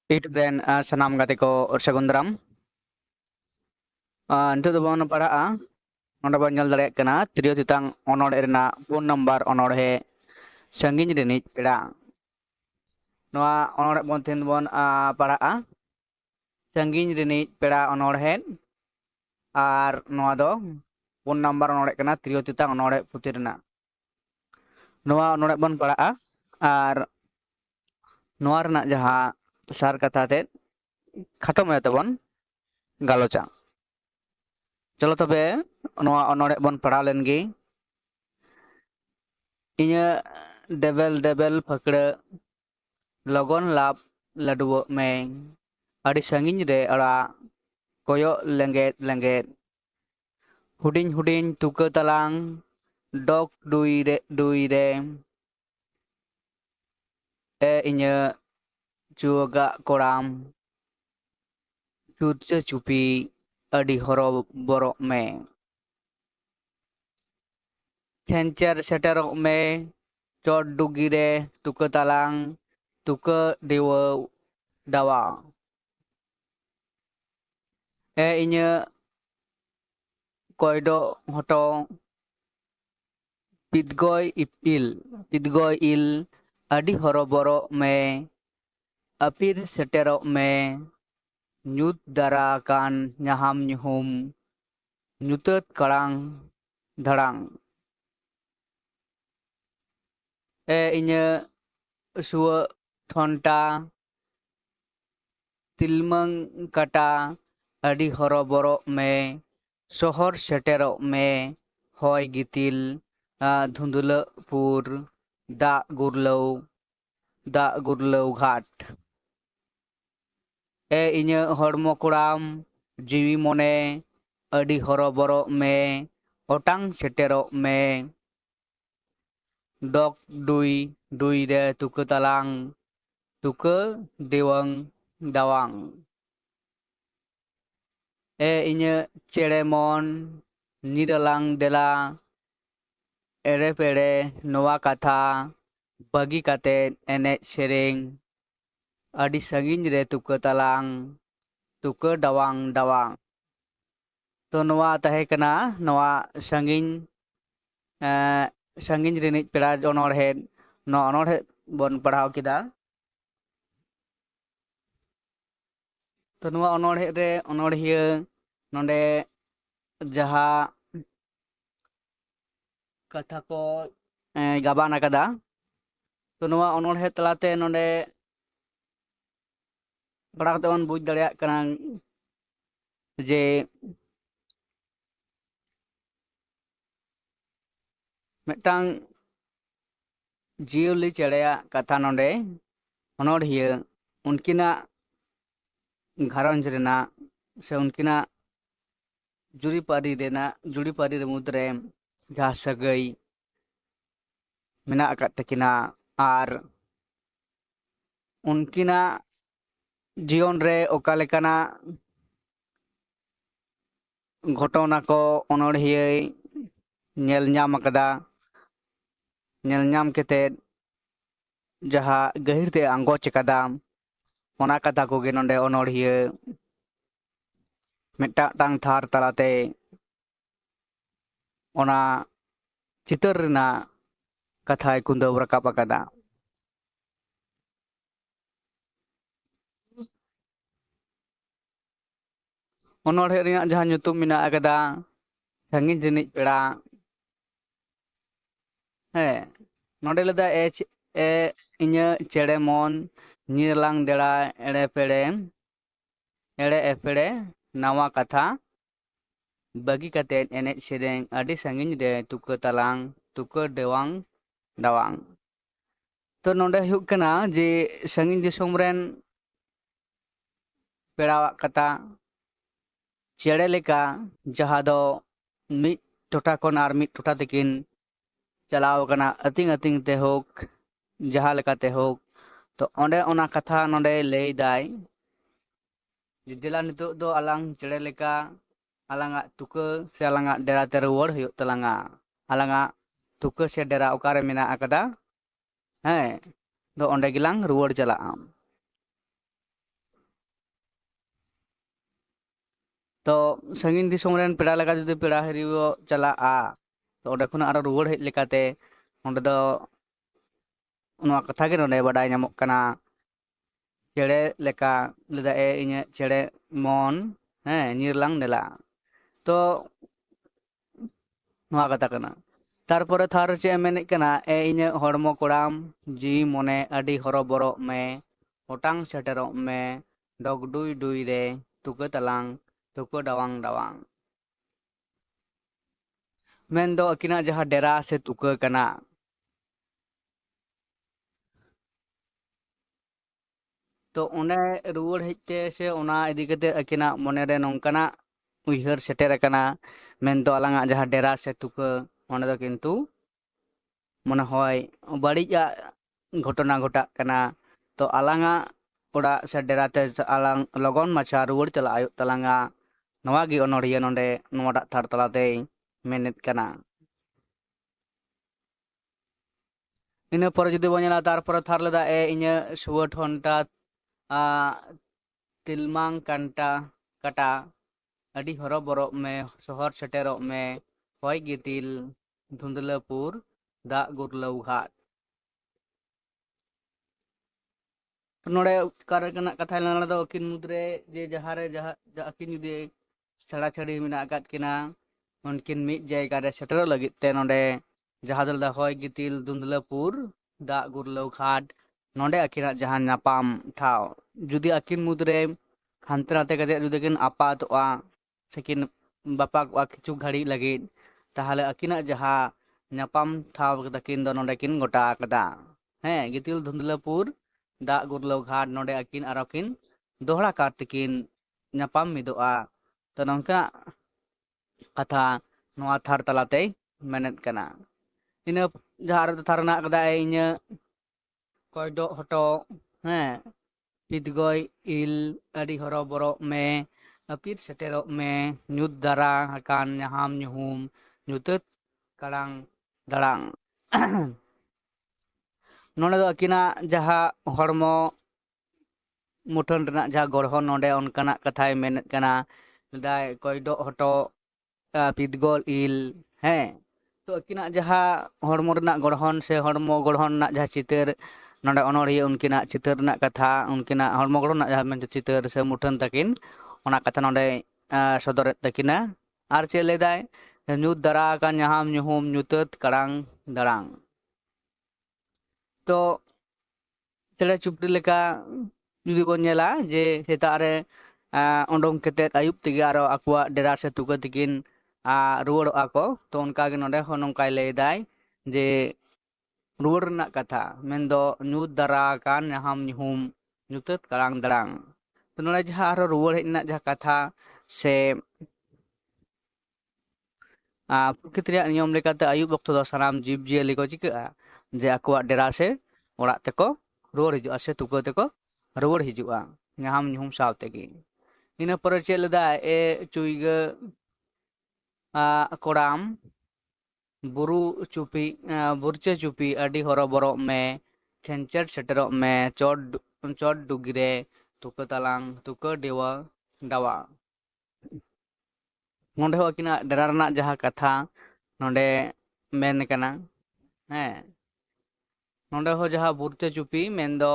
YouTube ren sanam gate ko Sagun daram. Nitu dobon pada'a nonde bon nyal dareyak kana trio titang onorde rena pun number onorde sangging rinic peda. Noa onorde bon tin bon pada'a sangging rinic peda onorde ar noa do pun number onorde kana trio titang onorde putih rena. Noa onorde bon pada'a ar noa rena jaha sar kata te khatom ya tabon galocha. Chalo tobe noa onorde bon pada'a len gi inya debel fakda logon lap laduo me adi sangin de ara koyo lengget huding tuke talang dok duire inya juga koram chutse chupi adi horo borok me kencer seterok me chot dugire tuke talang tuke dewa dawa inya koido hoto pitgoy il adi horoboro me apir setero me nyut darakan nyaham nyuhum nyutet karang dharang inya suwa thonta tilmang kata adi horoboro me sohor setero me hoy gitil dhundula pur da gurlau ghat inya hormo kuram jiwi mone adi horoboro me otang setero me dok dui de tuke talang tuke dewang dawang inya ceremon nidalang dela ere pere noa katha bagi kate enek sereng adi saging re tuke talang tuke dawang to noa tahe kana noa sangin rinit pera onorhead no onorhead bon padhaw kida to noa onorhead re onorhia nonde jaha katha ko gaban akada to noa onorhead talate nonde padhaw kate on buj dareyak kana je metang jiuli chereya katha nonde onorhia unkina घारंज Raina से उनकिना जुड़ी पारी रे मुद्रे जहाँ सगई मेना अकत तकिना are उनकिना जीवन रे ओका लेकाना घटना को ओनोड़िए नेल ᱧᱟᱢ akada नेल ᱧᱟᱢ केते जहाँ गहिर ते आंगोच akada ona kata koge nonde onorhia metang thar talate ona चितर Raina कथाय कुंदव rakap akada onorhe renak jahan nyutum mina akada sangin jenik pera nonde leda inya ceremon nilang dera ere epere nawa katha bagi katen enek sereng adi sangin de tuke talang tuke dewang dawang to nonde huyuk kana je sangin disom ren perawak kata cere leka jaha do mid tota kon ar mid tota tekin chalaw kana ating te hok jaha leka te hok to onde ona katha nonde lay dai jidila nitu do alang cere leka alanga tuke se alanga dera te ruwar huyuk talanga alanga tuke se dera okare mena akada do onde gilang ruwar chala am तो संगीन Disom rain पेड़ा लगा जुदी पेड़ा हरियो चलाआ तो ओंडे खुना आरो रुवाड़ hedge लेकाते ओंडे दो नोआ कथा गे नोंडे बाडाय ᱧᱟᱢᱚᱜ ᱠᱟᱱᱟ चेड़े लेका लेदा ए इᱧ चेड़े मन ᱧᱤᱨᱞᱟᱝ ᱱᱮᱞᱟ तो नोआ कथा कना तारपरे थार चे मेनेक कना ए इᱧ हड़मो कोड़ाम जी मने अडी हरबरो मे ओटांग सेटेरो मे डग डुई डुई रे तुके तलांग तुके डावांग डावांग मेन दो अकिना जहा डेरा से तुके कना तो ओने रुवाड़ हेजते से ओना इदी कते अकिना मने रे नोंकाना उइहर सेटेर कना मेन दो आलांगा जहा डेरा से तुके ओने दो किंतु मने होय बाड़ीजा घटना घटाक कना तो आलांगा ओड़ा से डेराते आलांग लगन माछा रुवाड़ चला आयो तलांगा नवा गी ओनोड़िया नोंडे नोवाडा थार तलाते मेनेत कना इना पर जुदी बनेला तारपर थार लेदा ए इᱧ सुवा ठोंटा तिलमांग कांटा काटा अडी हरबरो में शहर सेटेरो में होय गितिल धुंदलापुर दा गुरलाव घाट नोड़े कारकना कथा लाना दो अकिन मुद्रे जे जहारे जहा अकिन जुदी छड़ा छड़ी मिना आकात किना उनकिन मिट जायगा रे सेटेरो लगित ते नोडे जहा दलदा होय गितिल धुंदलापुर दा गुरलाव घाट नोडे अकिना जहां नापाम ठाव जुदी अकिन मुद्रे हानते नाते कते जुदी किन आपातोआ सेकिन बापाक किछु घड़ी लगित ताहले अकिना जहा नापाम ठाव तकिन दो नोडे किन गोटा कदा गितिल धुंदलापुर दा गुरलाव घाट नोडे अकिन आरोकिन दोहरा कार तकिन नापाम मिदोआ तो नोंका कथा नोआ थार तलाते मेनेत कना इन जहार थारना कदा इñ कोयडो हटो पिदगोय इल अडी हरबरो में अपीर सेटेरो में ᱧᱩᱛ ᱫᱟᱨᱟ ᱟᱠᱟᱱ ᱧᱟᱦᱟᱢ ᱧᱩᱦᱩᱢ ᱧᱩᱛᱟᱹᱛ ᱠᱟᱲᱟᱝ ᱫᱟᱲᱟᱝ नोडे दो अकिना जहा हड़मो मुठन रना जहा गढ़हन नोडे उनकाना कथाय मेनेत कना दाय कोयडो हटो पिदगोल इल तो अकिना जहा हड़मो रना गढ़हन से हड़मो गढ़हन ना जहा चितर नोडे ओनोड़िया उनकिना चितर रना कथा उनकिना हड़मो गढ़हन ना जहा मेन चितर से मुठन तकिन ओना कथा नोडे सदरेत तकिना आर चे लेदाय ᱧᱩᱛ ᱫᱟᱨᱟ ᱟᱠᱟᱱ ᱧᱟᱦᱟᱢ ᱧᱩᱦᱩᱢ ᱧᱩᱛᱟᱹᱛ ᱠᱟᱲᱟᱝ ᱫᱟᱲᱟᱝ तो चेड़े चुपड़ी लेका जुदी बन नेला जे सेताग रे ओंडोंग केते आयुब तेगे आरो आकुआ डेरा से तुका तकिन रुवाड़ोआ को तो उनका गे नोडे हो नोंकाय लेदाय जे रुवाड़ रना कथा मेनदो ᱧᱩᱛ ᱫᱟᱨᱟ ᱟᱠᱟᱱ ᱧᱟᱦᱟᱢ ᱧᱩᱦᱩᱢ ᱧᱩᱛᱟᱹᱛ ᱠᱟᱲᱟᱝ ᱫᱟᱲᱟᱝ तो नोडे जहा आरो रुवाड़ हेज ना जहा कथा से प्रकृति नियम लेकाते आयुब वक्त दो सानाम जीव जियाली को चिका जे आकुआ डेरा से ओड़ा तेको रुवाड़ हिजुआ से तुका तेको रुवाड़ हिजुआ ᱧᱟᱦᱟᱢ ᱧᱩᱦᱩᱢ सावतेगी ᱤᱱᱟᱹ ᱯᱚᱨᱮ ᱪᱮᱫ ᱞᱮᱫᱟ ᱮ ᱪᱩᱭᱜᱟᱹ कोड़ाम बुरु चुपी बुरचे चुपी अडी हरबरो में खेंचर सेटेरो में चोट डुगिरे तुका तलांग तुका देवा डावा नोडे हो अकिना डेरा रना जहा कथा नोडे मेन कना नोडे हो जहा बुरचे चुपी मेनदो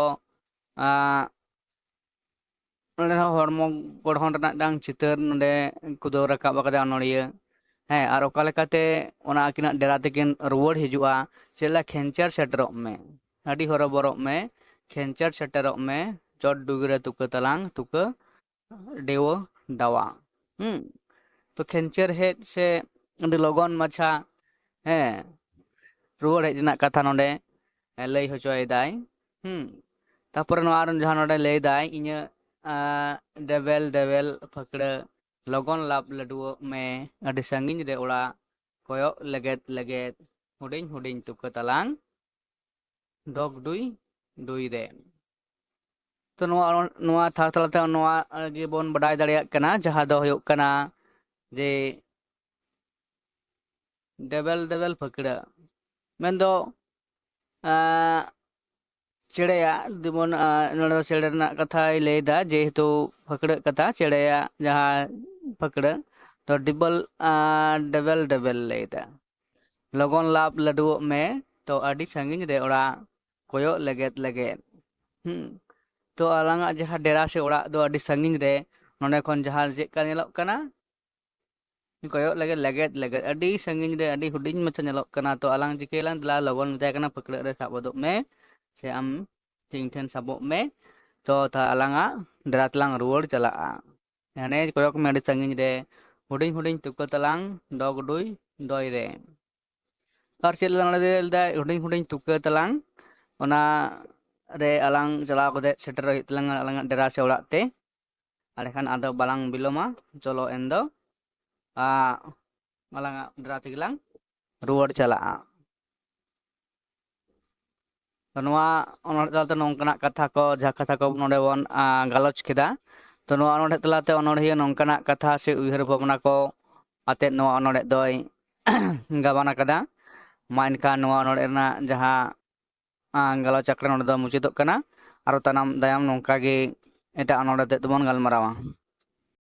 नोडे हो हड़मो गढ़हन रना डांग चितर नोडे कुदो रकाब आकादा ओनोड़िया और ओका लेकाते ओना अकिना डेरा तकिन रुवाड़ हिजुआ चेला खेंचर सेटेरो में अडी हरबरो में खेंचर सेटेरो में चोट डुगिरे तुका तलांग तुका देवा डावा तो खेंचर हेज से अडी लगन माछा रुवाड़ हेज रना कथा नोडे लई होचोयदाय तारपर नोआ जहां नोडे लईदाय इñ देवेल देवेल फकड़ा लगन लाभ लडुओ में अडी संगिन रे ओड़ा कोयो लगेत लगेत हुडिंग हुडिंग तुका तलांग डग डुई डुई रे तो नोआ थार तलाते नोआ गे बोन बडाय दाड़ेयाग कना जहां दो हुयुग कना जे देवेल देवेल फकड़ा मेनदो चेड़ेया जेमन नोडे चेड़े रना कथाय लैदा जेहेतु फकड़ा कथा चेड़ेया जहां पकड़ तो डबल डबल लेता लगन लाभ लडुओ में तो अड़ी संगिन रे ओड़ा कोयो लगेत तो आलांगा जहां डेरा से ओड़ा दो अड़ी संगिन रे नोने खन जहां चेक का नेलोक कना कोयो लगेत अड़ी संगिन रे अड़ी हुडिंग मचा नेलोक कना तो आलांग जिकेलां दला लगन मताय कना पकड़ रे साबोदोक में से आम चिंग ठेन साबोक में तो था आलांगा डेरा तलांग रुवाड़ चलाआ यानी कोयो में अड़ी संगिन रे हुडिंग हुडिंग तुको तलांग डॉग डुई डोय रे और चेल दा हुडिंग हुडिंग तुको तलांग ओना रे alang चलाव कदे सेटर तलांग alang डेरा से ओड़ाग ते आड़े खान आदो बालांग बिलोमा चलो एंदो alang डेरा तेगिलांग रुवाड़ चलाआ तो नोआ ओनोड़े तलाते नोंकनाक कथा को जहा कथा को नोडे बोन गालोच केदा तो नोआ ओनोड़े तलाते ओनोड़िया नोंकनाक कथा से उयहर भावना को आते नोआ ओनोड़े दोय गाबाना कदा मा इनका नोआ ओनोड़े ना जहा गालोच आखड़ा नोडे दो मुचादोग कना आरो तानाम दायाम नोंका गे एटा ओनोड़े ते तबोन गालमारावा।